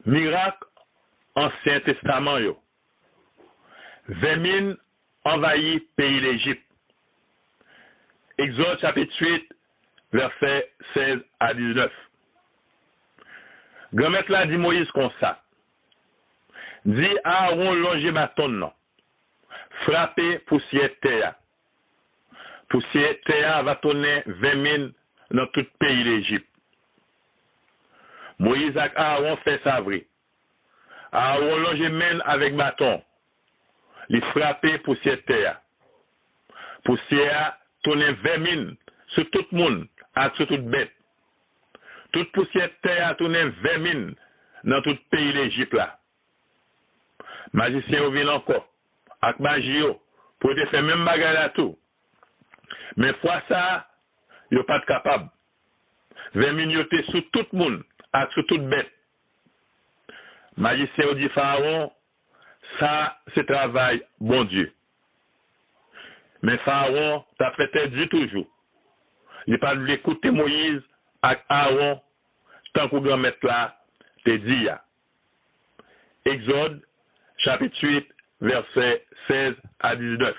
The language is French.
Miracle Ancien Testament yo. 20 000 envahis pays l'Égypte. Exode chapitre 8, versets 16 à 19. Grand-maître là dit Moïse comme ça. Dit Aaron longer bâton non. Frapper poussière terre. Poussière terre va tourner 20 000 dans tout pays l'Égypte. Moïse et Aaron fait ça vrai. Aaron longer main avec bâton. Il frapper poussière terre. Poussière tourner 20 000 sur tout le monde et sur toute bête. Toute poussière terre a tourné 20 000 dans tout pays l'Égypte là. Magicien vient encore, avec magie pour te faire même bagarre là tout. Mais fois ça, yo pas capable. 20 000 yote sur tout le monde et sur toute bête. Magicien dit Pharaon, ça c'est travail bon Dieu. Mais Pharaon t'a fait dit toujours. Il n'a pas voulu écouter Moïse avec Aaron, tant que grand-maître là, te dit. Exode, chapitre 8, versets 16 à 19.